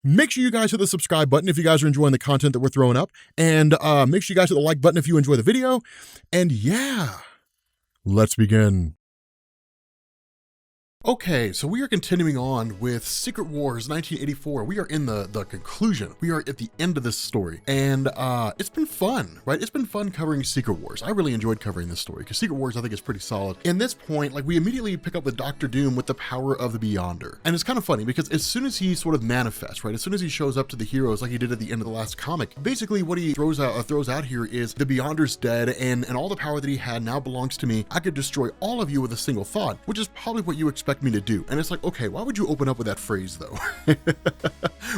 Make sure you guys hit the subscribe button if you guys are enjoying the content that we're throwing up. And make sure you guys hit the like button if you enjoy the video. And yeah, let's begin. Okay, so we are continuing on with Secret Wars 1984. We are in the conclusion. We are at the end of this story. And it's been fun, right? It's been fun covering Secret Wars. I really enjoyed covering this story because Secret Wars I think is pretty solid. In this point, like we immediately pick up with Doctor Doom with the power of the Beyonder. And it's kind of funny because as soon as he sort of manifests, right? As soon as he shows up to the heroes like he did at the end of the last comic, basically what he throws out here is the Beyonder's dead and all the power that he had now belongs to me. I could destroy all of you with a single thought, which is probably what you expect me to do. And it's like, okay, why would you open up with that phrase though?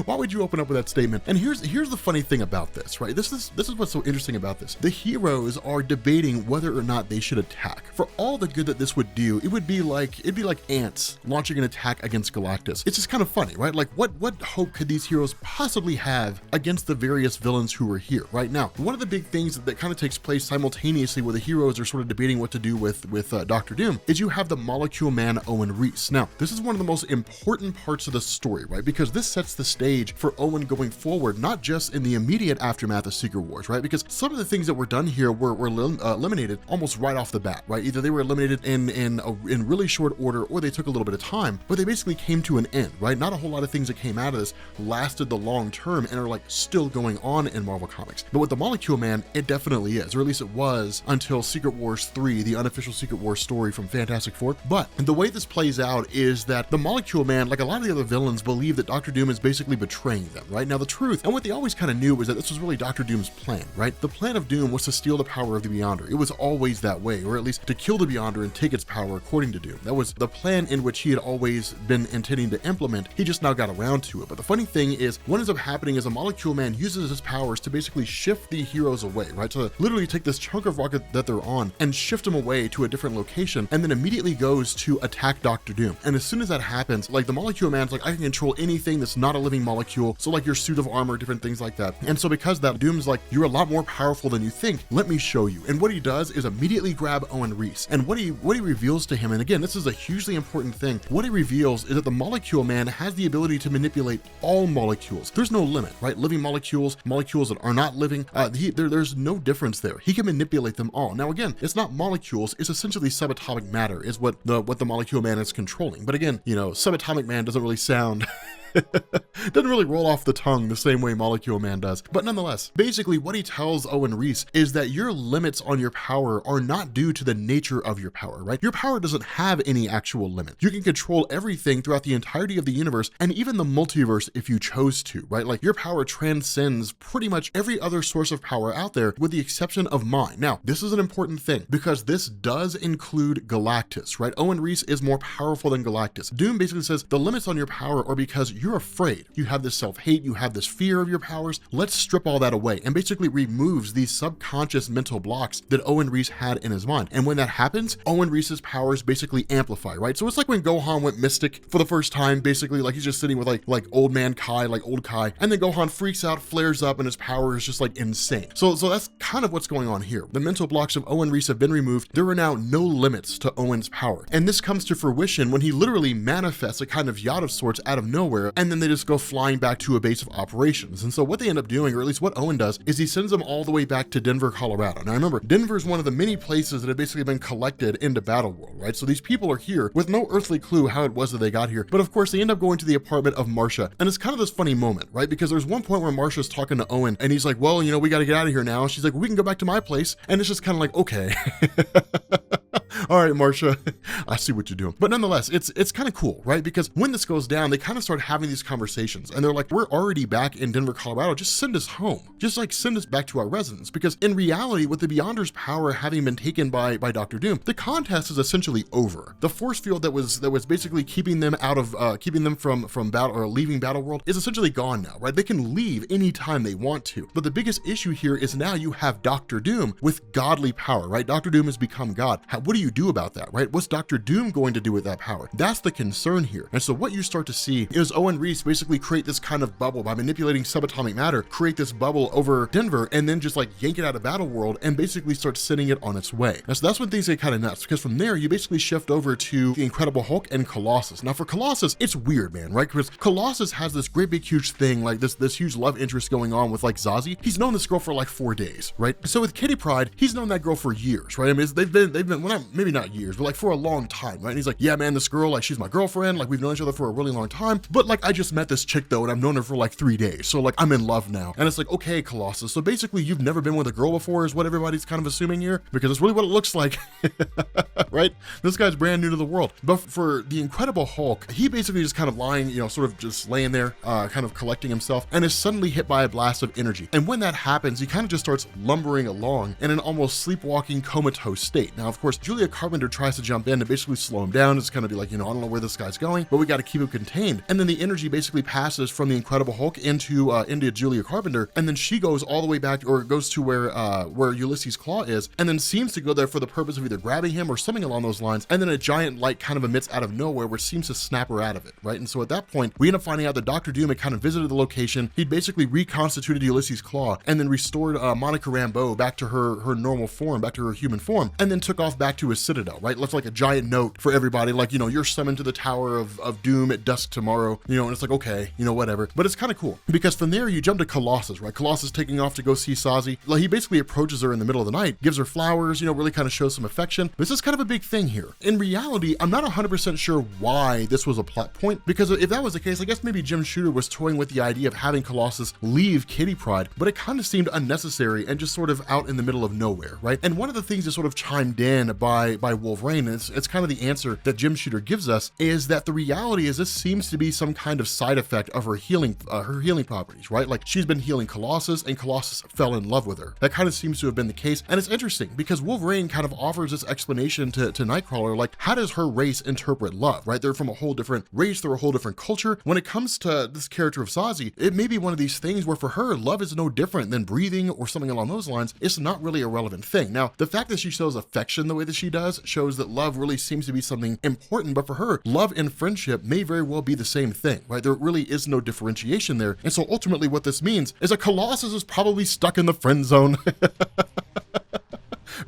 Why would you open up with that statement? And here's the funny thing about this, right? This is what's so interesting about this. The heroes are debating whether or not they should attack. For all the good that this would do, it'd be like ants launching an attack against Galactus. It's just kind of funny, right? Like what hope could these heroes possibly have against the various villains who are here right now? One of the big things that kind of takes place simultaneously where the heroes are sort of debating what to do with Dr. Doom is you have the Molecule Man Owen Reese. Now, this is one of the most important parts of the story, right? Because this sets the stage for Owen going forward, not just in the immediate aftermath of Secret Wars, right? Because some of the things that were done here were eliminated almost right off the bat, right? Either they were eliminated in really short order or they took a little bit of time, but they basically came to an end, right? Not a whole lot of things that came out of this lasted the long term and are like still going on in Marvel Comics. But with the Molecule Man, it definitely is, or at least it was until Secret Wars 3, the unofficial Secret Wars story from Fantastic Four. But the way this plays out is that the Molecule Man, like a lot of the other villains, believe that Dr. Doom is basically betraying them, right? Now the truth, and what they always kind of knew was that this was really Dr. Doom's plan, right? The plan of Doom was to steal the power of the Beyonder. It was always that way, or at least to kill the Beyonder and take its power according to Doom. That was the plan in which he had always been intending to implement. He just now got around to it. But the funny thing is, what ends up happening is a Molecule Man uses his powers to basically shift the heroes away, right? To literally take this chunk of rocket that they're on and shift them away to a different location, and then immediately goes to attack Dr. Doom. And as soon as that happens, like the Molecule Man's like, I can control anything that's not a living molecule. So like your suit of armor, different things like that. And so because that, Doom's like, you're a lot more powerful than you think. Let me show you. And what he does is immediately grab Owen Reese. And what he reveals to him, and again, this is a hugely important thing. What he reveals is that the Molecule Man has the ability to manipulate all molecules. There's no limit, right? Living molecules, molecules that are not living, there's no difference there. He can manipulate them all. Now again, it's not molecules, it's essentially subatomic matter is what the Molecule Man is controlling. But again, you know, subatomic man doesn't really sound doesn't really roll off the tongue the same way Molecule Man does. But nonetheless, basically what he tells Owen Reese is that your limits on your power are not due to the nature of your power, right? Your power doesn't have any actual limit. You can control everything throughout the entirety of the universe and even the multiverse if you chose to, right? Like your power transcends pretty much every other source of power out there with the exception of mine. Now, this is an important thing because this does include Galactus, right? Owen Reese is more powerful than Galactus. Doom basically says the limits on your power are because you're afraid. You have this self-hate, you have this fear of your powers. Let's strip all that away, and basically removes these subconscious mental blocks that Owen Reese had in his mind. And when that happens, Owen Reese's powers basically amplify, right? So it's like when Gohan went mystic for the first time, basically like he's just sitting with like old man Kai, like old Kai, and then Gohan freaks out, flares up, and his power is just like insane. So that's kind of what's going on here. The mental blocks of Owen Reese have been removed. There are now no limits to Owen's power. And this comes to fruition when he literally manifests a kind of yacht of sorts out of nowhere, and then they just go flying back to a base of operations. And so what they end up doing, or at least what Owen does, is he sends them all the way back to Denver, Colorado. Now remember, Denver is one of the many places that have basically been collected into Battle World, right? So these people are here with no earthly clue how it was that they got here. But of course, they end up going to the apartment of Marcia. And it's kind of this funny moment, right? Because there's one point where Marcia's talking to Owen, and he's like, well, you know, we got to get out of here now. She's like, well, we can go back to my place. And it's just kind of like, okay. All right, Marcia, I see what you're doing. But nonetheless, it's kind of cool, right? Because when this goes down, they kind of start having these conversations and they're like, we're already back in Denver, Colorado. Just send us home. Just like send us back to our residence. Because in reality, with the Beyonder's power having been taken by Dr. Doom, the contest is essentially over. The force field that was basically keeping them out of, keeping them from battle or leaving Battle World is essentially gone now, right? They can leave anytime they want to. But the biggest issue here is now you have Dr. Doom with godly power, right? Dr. Doom has become God. What do you do do about that, right? What's Dr. Doom going to do with that power? That's the concern here. And so what you start to see is Owen Reese basically create this kind of bubble by manipulating subatomic matter, create this bubble over Denver, and then just like yank it out of Battle World and basically start sending it on its way. Now, so that's when things get kind of nuts, because from there you basically shift over to the Incredible Hulk and Colossus. Now for Colossus, it's weird, man, right? Because Colossus has this great big huge thing, like this huge love interest going on with like Zazie. He's known this girl for like 4 days, right? So with Kitty Pryde, he's known that girl for years, right? I mean, they've been, well, maybe not years, but like for a long time, right? And he's like, yeah, man, this girl, like she's my girlfriend, like we've known each other for a really long time, but like I just met this chick though, and I've known her for like 3 days, so like I'm in love now. And it's like, okay, Colossus, so basically you've never been with a girl before is what everybody's kind of assuming here, because it's really what it looks like, right? This guy's brand new to the world. But for the Incredible Hulk, he basically just kind of lying, sort of just laying there, kind of collecting himself, and is suddenly hit by a blast of energy. And when that happens, he kind of just starts lumbering along in an almost sleepwalking, comatose state. Now, of course, Julia Carpenter tries to jump in to basically slow him down. It's kind of be like, I don't know where this guy's going, but we got to keep him contained. And then the energy basically passes from the Incredible Hulk into Julia Carpenter, and then she goes all the way back, or goes to where Ulysses Claw is, and then seems to go there for the purpose of either grabbing him or something along those lines. And then a giant light kind of emits out of nowhere, which seems to snap her out of it, right? And so at that point, we end up finding out that Dr. Doom had kind of visited the location. He'd basically reconstituted Ulysses Claw and then restored Monica Rambeau back to her normal form, back to her human form, and then took off back to his citadel, right? Left like a giant note for everybody, like, you're summoned to the Tower of Doom at dusk tomorrow, and it's like, okay, whatever. But it's kind of cool, because from there you jump to Colossus, right? Colossus taking off to go see Zazie. Like, he basically approaches her in the middle of the night, gives her flowers, really kind of shows some affection. This is kind of a big thing here. In reality, I'm not 100% sure why this was a plot point, because if that was the case, I guess maybe Jim Shooter was toying with the idea of having Colossus leave Kitty Pryde, but it kind of seemed unnecessary and just sort of out in the middle of nowhere, right? And one of the things that sort of chimed in by Wolverine, and it's kind of the answer that Jim Shooter gives us, is that the reality is this seems to be some kind of side effect of her healing properties, right? Like, she's been healing Colossus, and Colossus fell in love with her. That kind of seems to have been the case, and it's interesting because Wolverine kind of offers this explanation to Nightcrawler, like, how does her race interpret love, right? They're from a whole different race, they're a whole different culture. When it comes to this character of Zazie, it may be one of these things where for her, love is no different than breathing or something along those lines. It's not really a relevant thing. Now, the fact that she shows affection the way that she does shows that love really seems to be something important, but for her, love and friendship may very well be the same thing, right? There really is no differentiation there. And so ultimately what this means is that Colossus is probably stuck in the friend zone.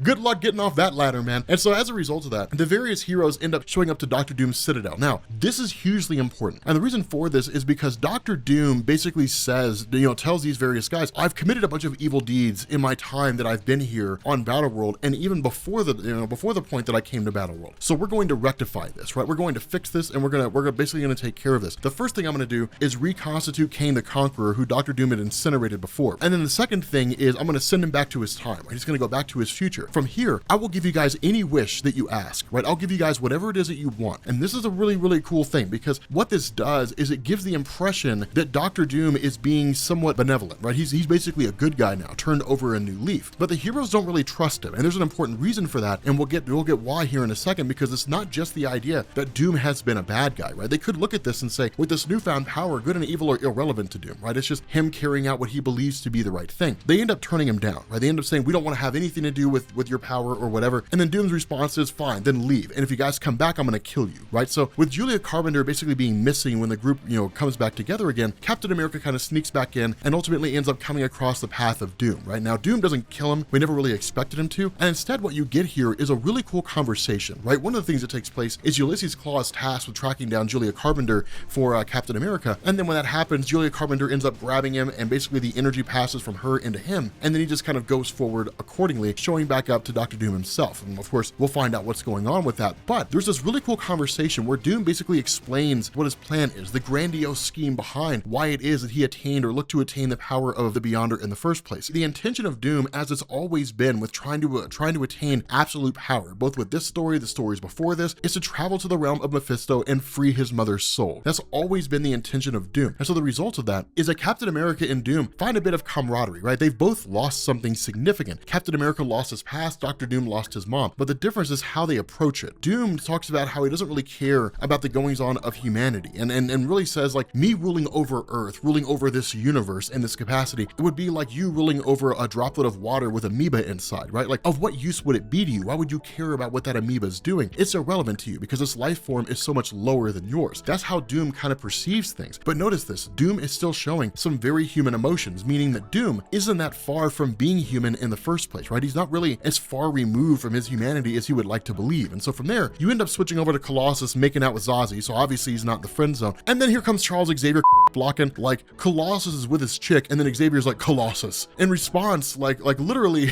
Good luck getting off that ladder, man. And so as a result of that, the various heroes end up showing up to Dr. Doom's citadel. Now, this is hugely important. And the reason for this is because Dr. Doom basically says, tells these various guys, I've committed a bunch of evil deeds in my time that I've been here on Battleworld, and even before the point that I came to Battleworld. So we're going to rectify this, right? We're going to fix this, and we're basically going to take care of this. The first thing I'm going to do is reconstitute Kane the Conqueror, who Dr. Doom had incinerated before. And then the second thing is I'm going to send him back to his time, right? He's going to go back to his future. From here, I will give you guys any wish that you ask, right? I'll give you guys whatever it is that you want. And this is a really, really cool thing, because what this does is it gives the impression that Dr. Doom is being somewhat benevolent, right? He's basically a good guy now, turned over a new leaf. But the heroes don't really trust him. And there's an important reason for that. And we'll get why here in a second, because it's not just the idea that Doom has been a bad guy, right? They could look at this and say, with this newfound power, good and evil are irrelevant to Doom, right? It's just him carrying out what he believes to be the right thing. They end up turning him down, right? They end up saying, we don't want to have anything to do with your power or whatever. And then Doom's response is, fine, then leave. And if you guys come back, I'm going to kill you, right? So with Julia Carpenter basically being missing when the group, comes back together again, Captain America kind of sneaks back in and ultimately ends up coming across the path of Doom, right? Now, Doom doesn't kill him. We never really expected him to. And instead, what you get here is a really cool conversation, right? One of the things that takes place is Ulysses Claw is tasked with tracking down Julia Carpenter for Captain America. And then when that happens, Julia Carpenter ends up grabbing him, and basically the energy passes from her into him. And then he just kind of goes forward accordingly, showing back up to Dr. Doom himself. And of course, we'll find out what's going on with that. But there's this really cool conversation where Doom basically explains what his plan is, the grandiose scheme behind why it is that he attained or looked to attain the power of the Beyonder in the first place. The intention of Doom, as it's always been with trying to attain absolute power, both with this story, the stories before this, is to travel to the realm of Mephisto and free his mother's soul. That's always been the intention of Doom. And so the result of that is that Captain America and Doom find a bit of camaraderie, right? They've both lost something significant. Captain America lost his past Dr. Doom lost his mom, but the difference is how they approach it. Doom talks about how he doesn't really care about the goings on of humanity and really says like, me ruling over Earth, ruling over this universe in this capacity, it would be like you ruling over a droplet of water with amoeba inside, right? Like, of what use would it be to you? Why would you care about what that amoeba is doing? It's irrelevant to you because this life form is so much lower than yours. That's how Doom kind of perceives things. But notice this, Doom is still showing some very human emotions, meaning that Doom isn't that far from being human in the first place, right? He's not really as far removed from his humanity as he would like to believe. And so from there, you end up switching over to Colossus making out with Zazie, so obviously he's not in the friend zone. And then here comes Charles Xavier blocking, like Colossus is with his chick, and then Xavier's like, Colossus. In response, like literally,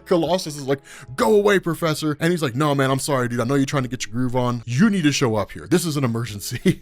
Colossus is like, go away, Professor. And he's like, no, man, I'm sorry, dude. I know you're trying to get your groove on. You need to show up here. This is an emergency.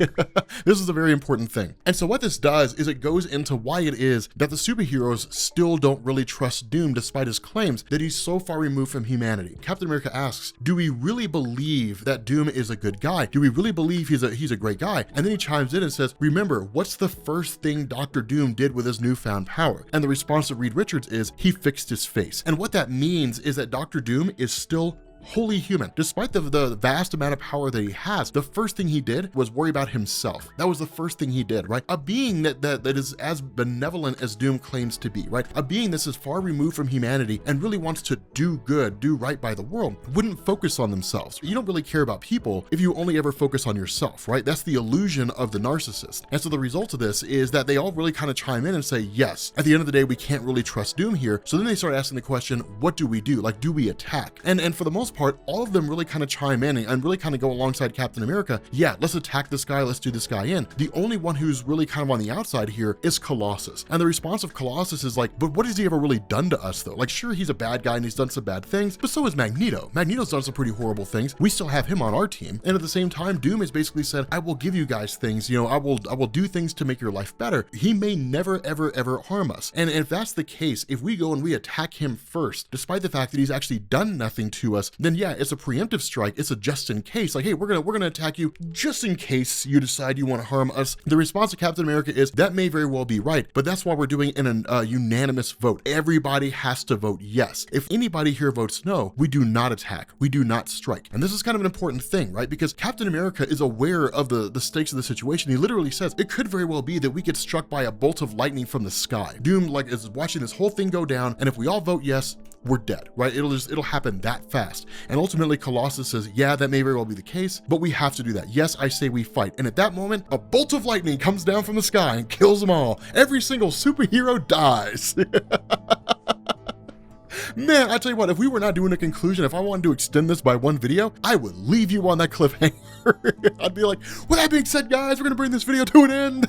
This is a very important thing. And so what this does is it goes into why it is that the superheroes still don't really trust Doom despite his claims that he's so far removed from humanity. Captain America asks, do we really believe that Doom is a good guy? Do we really believe he's a great guy? And then he chimes in and says, remember, what's the first thing Dr. Doom did with his newfound power? And the response of Reed Richards is, he fixed his face. And what that means is that Dr. Doom is still wholly human. Despite the vast amount of power that he has, the first thing he did was worry about himself. That was the first thing he did, right? A being that is as benevolent as Doom claims to be, right? A being that's as far removed from humanity and really wants to do good, do right by the world, wouldn't focus on themselves. You don't really care about people if you only ever focus on yourself, right? That's the illusion of the narcissist. And so the result of this is that they all really kind of chime in and say, yes, at the end of the day, we can't really trust Doom here. So then they start asking the question, what do we do? Like, do we attack? And for the most part, all of them really kind of chime in and really kind of go alongside Captain America. Yeah, let's attack this guy. Let's do this guy in. The only one who's really kind of on the outside here is Colossus. And the response of Colossus is like, but what has he ever really done to us though? Like, sure, he's a bad guy and he's done some bad things, but so is Magneto. Magneto's done some pretty horrible things. We still have him on our team. And at the same time, Doom has basically said, I will give you guys things, you know, I will do things to make your life better. He may never, ever harm us. And if that's the case, if we go and we attack him first, despite the fact that he's actually done nothing to us, then yeah, it's a preemptive strike. It's a just in case, like, hey, we're gonna attack you just in case you decide you want to harm us. The response of Captain America is, that may very well be right, but that's why we're doing in a unanimous vote. Everybody has to vote yes. If anybody here votes no, we do not attack. We do not strike. And this is kind of an important thing, right? Because Captain America is aware of the stakes of the situation. He literally says, it could very well be that we get struck by a bolt of lightning from the sky. Doom, like, is watching this whole thing go down, and if we all vote yes, we're dead, right? It'll happen that fast. And ultimately Colossus says, yeah, that may very well be the case, but we have to do that. Yes, I say we fight. And at that moment, a bolt of lightning comes down from the sky and kills them all. Every single superhero dies. Man, I tell you what, if we were not doing a conclusion, if I wanted to extend this by one video, I would leave you on that cliffhanger. I'd be like, with that being said, guys, we're gonna bring this video to an end.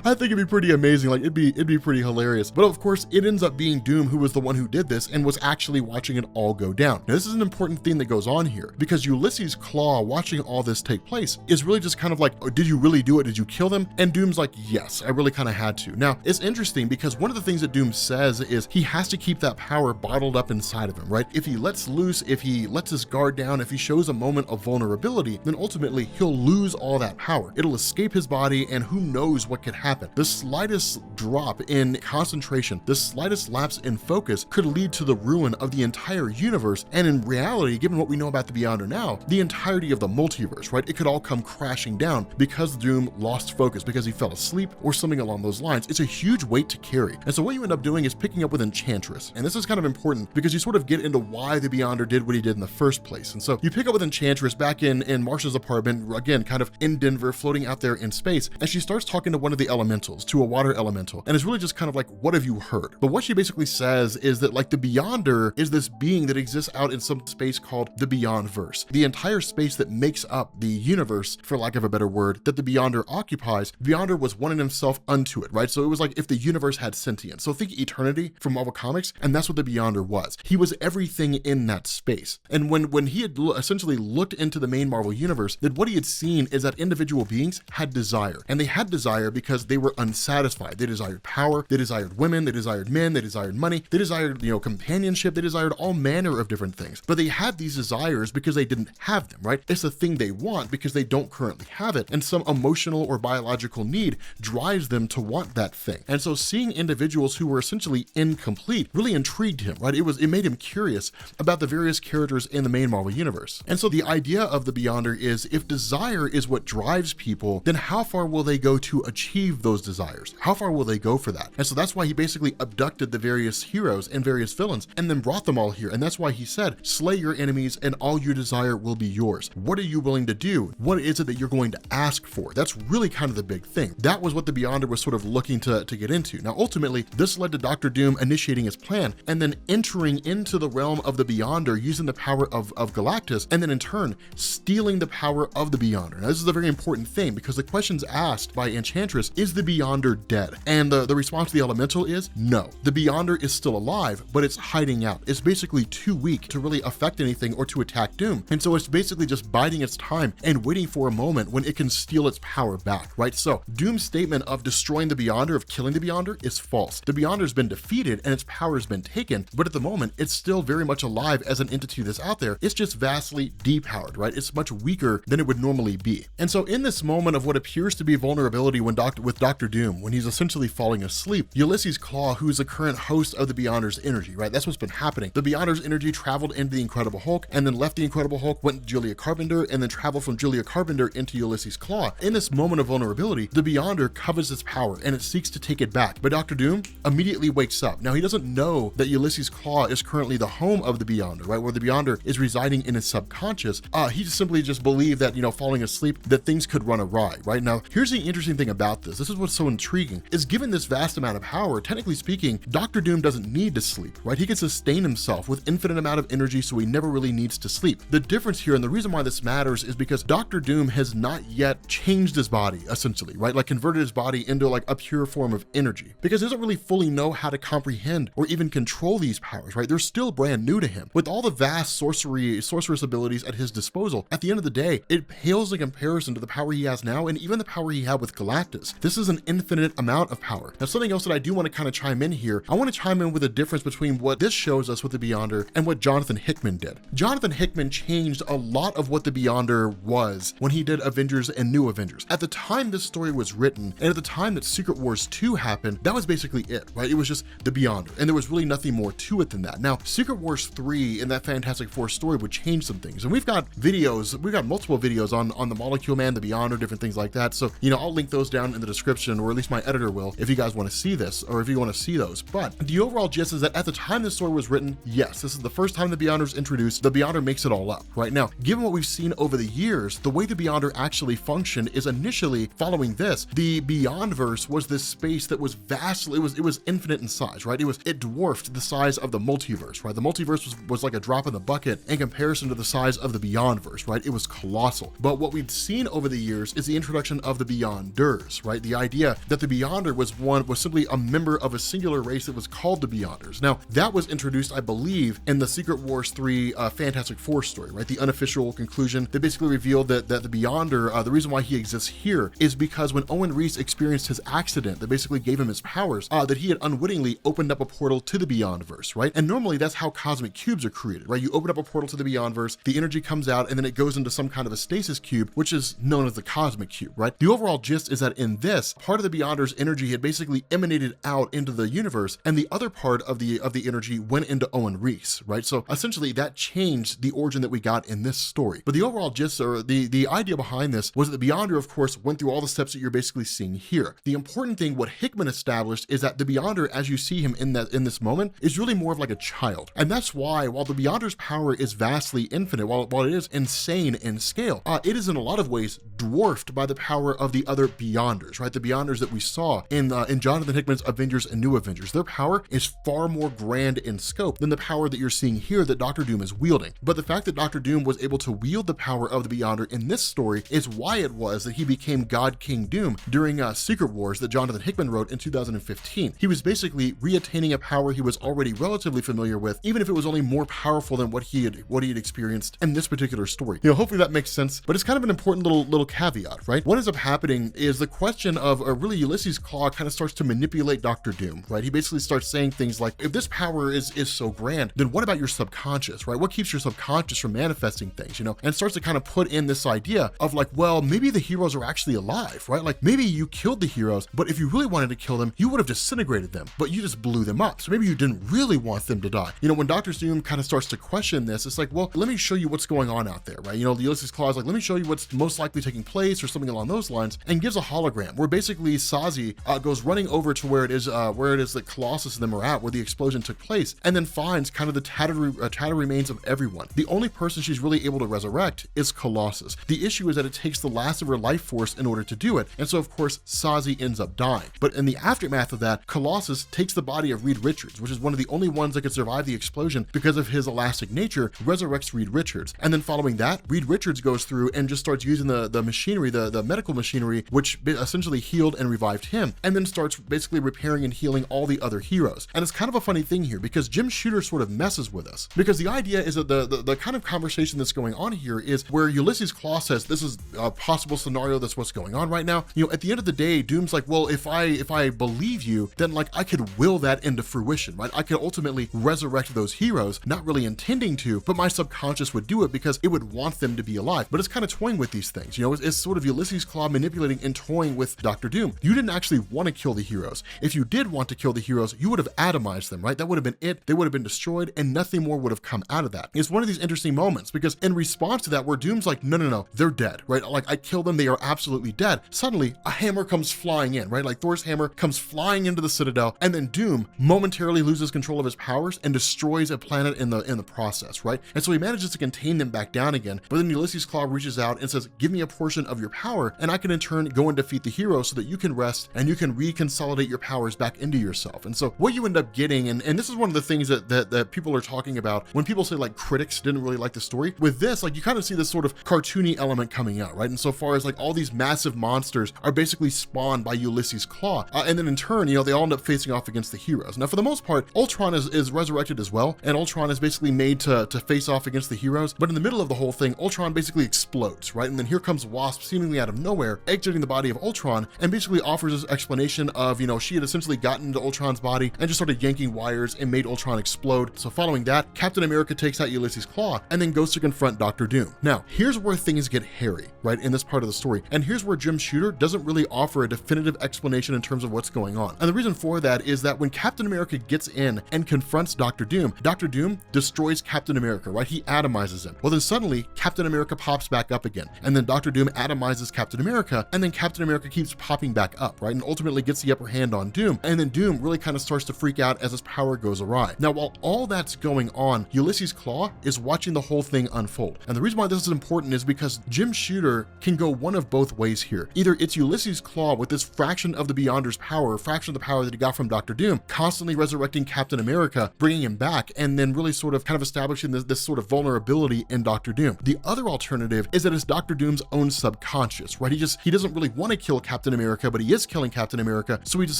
I think it'd be pretty amazing. Like, it'd be pretty hilarious. But of course, it ends up being Doom who was the one who did this and was actually watching it all go down. Now, this is an important thing that goes on here, because Ulysses Claw watching all this take place is really just kind of like, oh, did you really do it? Did you kill them? And Doom's like, yes, I really kind of had to. Now, it's interesting because one of the things that Doom says is he has to keep that power bottled up inside of him, right? If he lets loose, if he lets his guard down, if he shows a moment of vulnerability, then ultimately he'll lose all that power. It'll escape his body, and who knows what could happen. The slightest drop in concentration, the slightest lapse in focus could lead to the ruin of the entire universe. And in reality, given what we know about the Beyonder now, the entirety of the multiverse, right? It could all come crashing down because Doom lost focus, because he fell asleep or something along those lines. It's a huge weight to carry. And so what you end up doing is picking up with Enchantress. And this is kind of important because you sort of get into why the Beyonder did what he did in the first place. And so you pick up with Enchantress back in Marsha's apartment, again, kind of in Denver, floating out there in space. And she starts talking to one of the elementals, to a water elemental, and it's really just kind of like, what have you heard? But what she basically says is that, like, the Beyonder is this being that exists out in some space called the Beyondverse, the entire space that makes up the universe, for lack of a better word, that the Beyonder occupies. Beyonder was one in himself unto it, right? So it was like if the universe had sentience. So think Eternity from Marvel Comics, and that's what the Beyonder was. He was everything in that space. And when he had essentially looked into the main Marvel universe, that what he had seen is that individual beings had desire, and they had desire because they were unsatisfied. They desired power, they desired women, they desired men, they desired money, they desired, companionship, they desired all manner of different things. But they had these desires because they didn't have them, right? It's a thing they want because they don't currently have it. And some emotional or biological need drives them to want that thing. And so seeing individuals who were essentially incomplete really intrigued him, right? It made him curious about the various characters in the main Marvel universe. And so the idea of the Beyonder is, if desire is what drives people, then how far will they go to achieve those desires? How far will they go for that? And so that's why he basically abducted the various heroes and various villains and then brought them all here. And that's why he said, slay your enemies and all your desire will be yours. What are you willing to do? What is it that you're going to ask for? That's really kind of the big thing. That was what the Beyonder was sort of looking to get into. Now, ultimately, this led to Dr. Doom initiating his plan and then entering into the realm of the Beyonder using the power of Galactus, and then in turn, stealing the power of the Beyonder. Now, this is a very important thing because the question's asked by Enchantress, is the Beyonder dead? And the response to the Elemental is no. The Beyonder is still alive, but it's hiding out. It's basically too weak to really affect anything or to attack Doom. And so it's basically just biding its time and waiting for a moment when it can steal its power back, right? So Doom's statement of destroying the Beyonder, of killing the Beyonder, is false. The Beyonder's been defeated and its power has been taken, but at the moment, it's still very much alive as an entity that's out there. It's just vastly depowered, right? It's much weaker than it would normally be. And so in this moment of what appears to be vulnerability with Dr. Doom, when he's essentially falling asleep, Ulysses Klaue, who is the current host of the Beyonder's energy, right? That's what's been happening. The Beyonder's energy traveled into the Incredible Hulk and then left the Incredible Hulk, went to Julia Carpenter, and then traveled from Julia Carpenter into Ulysses Klaue. In this moment of vulnerability, the Beyonder covets its power and it seeks to take it back. But Dr. Doom immediately wakes up. Now, he doesn't know that Ulysses Klaue is currently the home of the Beyonder, right? Where the Beyonder is residing in his subconscious. He just simply believed that, falling asleep, that things could run awry, right? Now, here's the interesting thing about this. This is what's so intriguing, is given this vast amount of power, technically speaking, Dr. Doom doesn't need to sleep, right? He can sustain himself with infinite amount of energy, so he never really needs to sleep. The difference here, and the reason why this matters, is because Dr. Doom has not yet changed his body, essentially, right? Like converted his body into like a pure form of energy, because he doesn't really fully know how to comprehend or even control these powers, right? They're still brand new to him. With all the vast sorceress abilities at his disposal, at the end of the day, it pales in comparison to the power he has now and even the power he had with Galactus. This is an infinite amount of power. Now, something else that I do want to kind of chime in here, I want to chime in with a difference between what this shows us with the Beyonder and what Jonathan Hickman did. Jonathan Hickman changed a lot of what the Beyonder was when he did Avengers and New Avengers. At the time this story was written, and at the time that Secret Wars 2 happened, that was basically it, right? It was just the Beyonder, and there was really nothing more to it than that. Now, Secret Wars 3 and that Fantastic Four story would change some things, and we've got multiple videos on the Molecule Man, the Beyonder, different things like that. So, I'll link those down in the description, or at least my editor will, if you guys want to see this, or if you want to see those. But the overall gist is that at the time this story was written, yes, this is the first time the Beyonder is introduced. The Beyonder makes it all up, right? Now, given what we've seen over the years, the way the Beyonder actually functioned is initially following this, the Beyondverse was this space that was vastly, it was infinite in size, right? It dwarfed the size of the multiverse, right? The multiverse was like a drop in the bucket in comparison to the size of the Beyondverse, right? It was colossal. But what we've seen over the years is the introduction of the Beyonders, right? The idea that the Beyonder was simply a member of a singular race that was called the Beyonders. Now, that was introduced, I believe, in the Secret Wars 3 Fantastic Four story, right? The unofficial conclusion that basically revealed that the Beyonder, the reason why he exists here is because when Owen Reese experienced his accident that basically gave him his powers, that he had unwittingly opened up a portal to the Beyondverse, right? And normally that's how cosmic cubes are created, right? You open up a portal to the Beyondverse, the energy comes out, and then it goes into some kind of a stasis cube, which is known as the cosmic cube, right? The overall gist is that in this, part of the Beyonder's energy had basically emanated out into the universe, and the other part of the energy went into Owen Reese, right? So essentially that changed the origin that we got in this story. But the overall gist, or the idea behind this, was that the Beyonder, of course, went through all the steps that you're basically seeing here. The important thing, what Hickman established, is that the Beyonder, as you see him in this moment, is really more of like a child. And that's why, while the Beyonder's power is vastly infinite, while it is insane in scale, it is in a lot of ways dwarfed by the power of the other Beyonders, right? The Beyonders that we saw in Jonathan Hickman's Avengers and New Avengers. Their power is far more grand in scope than the power that you're seeing here that Dr. Doom is wielding. But the fact that Dr. Doom was able to wield the power of the Beyonder in this story is why it was that he became God King Doom during Secret Wars that Jonathan Hickman wrote in 2015. He was basically reattaining a power he was already relatively familiar with, even if it was only more powerful than what he had experienced in this particular story. Hopefully that makes sense, but it's kind of an important little caveat, right? What ends up happening is the question of, or really Ulysses Claw kind of starts to manipulate Dr. Doom, right? He basically starts saying things like, if this power is so grand, then what about your subconscious, right? What keeps your subconscious from manifesting things, you know? And starts to kind of put in this idea of like, well, maybe the heroes are actually alive, right? Like maybe you killed the heroes, but if you really wanted to kill them, you would have disintegrated them, but you just blew them up. So maybe you didn't really want them to die. You know, when Dr. Doom kind of starts to question this, it's like, well, let me show you what's going on out there, right? You know, the Ulysses Claw is like, let me show you what's most likely taking place or something along those lines, and gives a hologram where basically Sazi goes running over to where it is that Colossus and them are at, where the explosion took place, and then finds kind of the tattered remains of everyone. The only person she's really able to resurrect is Colossus. The issue is that it takes the last of her life force in order to do it, and so of course Sazi ends up dying. But in the aftermath of that, Colossus takes the body of Reed Richards, which is one of the only ones that could survive the explosion because of his elastic nature, resurrects Reed Richards. And then following that, Reed Richards goes through and just starts using the machinery, the medical machinery, which essentially healed and revived him, and then starts basically repairing and healing all the other heroes. And it's kind of a funny thing here because Jim Shooter sort of messes with us, because the idea is that the kind of conversation that's going on here is where Ulysses Claw says this is a possible scenario, that's what's going on right now. You know, at the end of the day, Doom's like, well, if I believe you, then like I could will that into fruition, right? I could ultimately resurrect those heroes, not really intending to, but my subconscious would do it because it would want them to be alive. But it's kind of toying with these things, you know, it's sort of Ulysses Claw manipulating and toying with Dr. Doom. You didn't actually want to kill the heroes. If you did want to kill the heroes, you would have atomized them, right? That would have been it. They would have been destroyed and nothing more would have come out of that. It's one of these interesting moments because in response to that, where Doom's like, no, they're dead, right? Like I killed them, they are absolutely dead. Suddenly a hammer comes flying in, right? Like Thor's hammer comes flying into the Citadel, and then Doom momentarily loses control of his powers and destroys a planet in the process, right? And so he manages to contain them back down again, but then Ulysses Claw reaches out and says, give me a portion of your power and I can in turn go and defeat the hero so that you can rest and you can reconsolidate your powers back into yourself. And so what you end up getting, and this is one of the things that people are talking about when people say like critics didn't really like the story, with this, like you kind of see this sort of cartoony element coming out, right? And so far as like all these massive monsters are basically spawned by Ulysses Claw, and then in turn, you know, they all end up facing off against the heroes. Now for the most part, Ultron is resurrected as well, and Ultron is basically made to face off against the heroes, but in the middle of the whole thing, Ultron basically explodes, right? And then here comes Wasp seemingly out of nowhere, exiting the body of Ultron, and basically offers this explanation of, you know, she had essentially gotten into Ultron's body and just started yanking wires and made Ultron explode. So following that, Captain America takes out Ulysses Claw and then goes to confront Dr. Doom. Now, here's where things get hairy, right, in this part of the story. And here's where Jim Shooter doesn't really offer a definitive explanation in terms of what's going on. And the reason for that is that when Captain America gets in and confronts Dr. Doom destroys Captain America, right? He atomizes him. Well, then suddenly Captain America pops back up again, and then Dr. Doom atomizes Captain America, and then Captain America keeps popping back up, right? And ultimately gets the upper hand on Doom, and then Doom really kind of starts to freak out as his power goes awry. Now, while all that's going on, Ulysses Claw is watching the whole thing unfold. And the reason why this is important is because Jim Shooter can go one of both ways here. Either it's Ulysses Claw with this fraction of the Beyonder's power, fraction of the power that he got from Dr. Doom, constantly resurrecting Captain America, bringing him back, and then really sort of kind of establishing this sort of vulnerability in Dr. Doom. The other alternative is that it's Dr. Doom's own subconscious, right? He doesn't really want to kill Captain America, but he is killing Captain America, so he just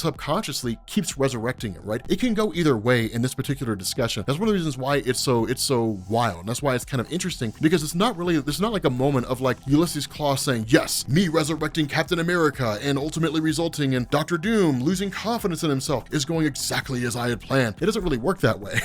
subconsciously keeps resurrecting it, right? It can go either way in this particular discussion. That's one of the reasons why it's so wild. And that's why it's kind of interesting, because it's not like a moment of like Ulysses Claw saying, yes, me resurrecting Captain America and ultimately resulting in Dr. Doom losing confidence in himself is going exactly as I had planned. It doesn't really work that way.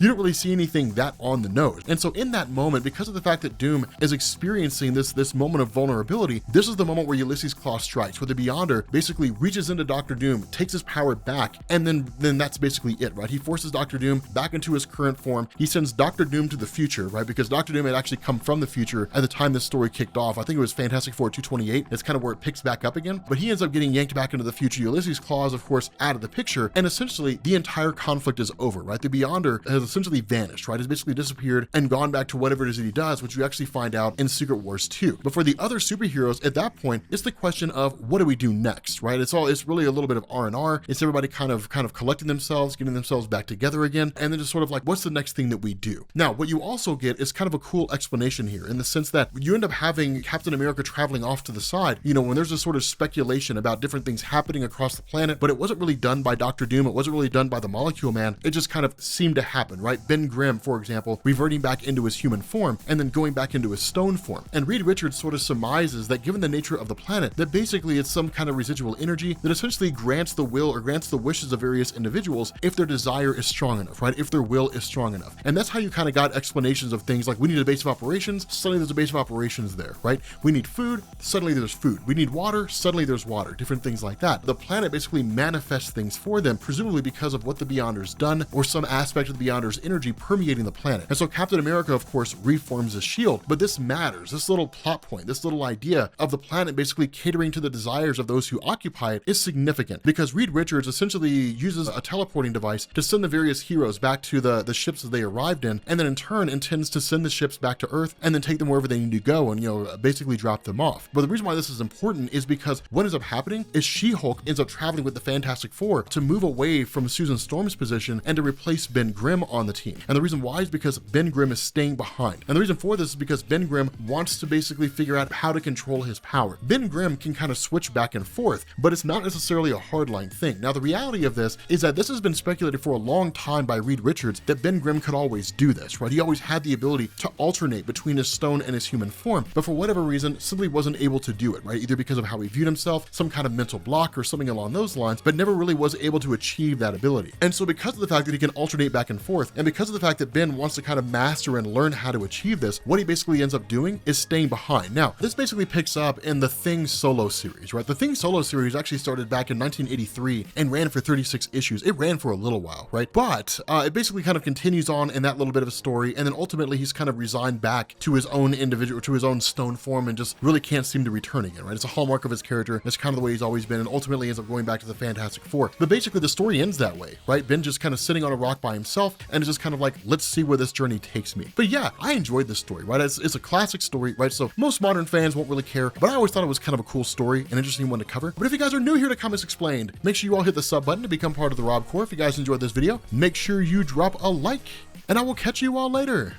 You don't really see anything that on the nose. And so in that moment, because of the fact that Doom is experiencing this moment of vulnerability, this is the moment where Ulysses Claw strikes, where the Beyonder basically reaches into Dr. Doom, takes his power back, and then that's basically it, right? He forces Dr. Doom back into his current form. He sends Dr. Doom to the future, right? Because Dr. Doom had actually come from the future at the time this story kicked off. I think it was Fantastic Four 228. It's kind of where it picks back up again, but he ends up getting yanked back into the future. Ulysses Claw is, of course, out of the picture, and essentially the entire conflict is over, right? The Beyonder has essentially vanished, right? Has basically disappeared and gone back to whatever it is that he does, which you actually find out in Secret Wars 2. But for the other superheroes, at that point, it's the question of what do we do next, right? It's really a little bit of R&R. It's everybody kind of collecting themselves, getting themselves back together again, and then just sort of like, what's the next thing that we do? Now, what you also get is kind of a cool explanation here, in the sense that you end up having Captain America traveling off to the side, you know, when there's a sort of speculation about different things happening across the planet, but it wasn't really done by Dr. Doom, it wasn't really done by the Molecule Man, it just kind of seemed to happen, right? Ben Grimm, for example, reverting back into his human form and then going back into his stone form. And Reed Richards sort of surmises that given the nature of the planet, that that basically it's some kind of residual energy that essentially grants the will or grants the wishes of various individuals if their desire is strong enough, right? If their will is strong enough. And that's how you kind of got explanations of things like we need a base of operations, suddenly there's a base of operations there, right? We need food, suddenly there's food. We need water, suddenly there's water, different things like that. The planet basically manifests things for them, presumably because of what the Beyonder's done or some aspect of the Beyonder's energy permeating the planet. And so Captain America, of course, reforms his shield, but this matters. This little plot point, this little idea of the planet basically catering to the desires of those who occupy it is significant because Reed Richards essentially uses a teleporting device to send the various heroes back to the ships that they arrived in, and then in turn intends to send the ships back to Earth and then take them wherever they need to go and, basically drop them off. But the reason why this is important is because what ends up happening is She-Hulk ends up traveling with the Fantastic Four to move away from Susan Storm's position and to replace Ben Grimm on the team. And the reason why is because Ben Grimm is staying behind. And the reason for this is because Ben Grimm wants to basically figure out how to control his power. Ben Grimm can kind of switch back and forth, but it's not necessarily a hardline thing. Now, the reality of this is that this has been speculated for a long time by Reed Richards that Ben Grimm could always do this, right? He always had the ability to alternate between his stone and his human form, but for whatever reason, simply wasn't able to do it, right? Either because of how he viewed himself, some kind of mental block or something along those lines, but never really was able to achieve that ability. And so because of the fact that he can alternate back and forth, and because of the fact that Ben wants to kind of master and learn how to achieve this, what he basically ends up doing is staying behind. Now, this basically picks up in the Thing solo series, right? The Thing solo series actually started back in 1983 and ran for 36 issues. It ran for a little while, right? But it basically kind of continues on in that little bit of a story, and then ultimately he's kind of resigned back to his own individual, to his own stone form, and just really can't seem to return again, right? It's a hallmark of his character. It's kind of the way he's always been, and ultimately ends up going back to the Fantastic Four. But basically the story ends that way, right? Ben just kind of sitting on a rock by himself, and it's just kind of like, let's see where this journey takes me. But yeah, I enjoyed this story, right? It's a classic story, right? So most modern fans won't really care, but I always thought it was kind of a cool story, an interesting one to cover. But if you guys are new here to Comics Explained, make sure you all hit the sub button to become part of the Rob Corps. If you guys enjoyed this video, make sure you drop a like, and I will catch you all later.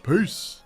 Peace.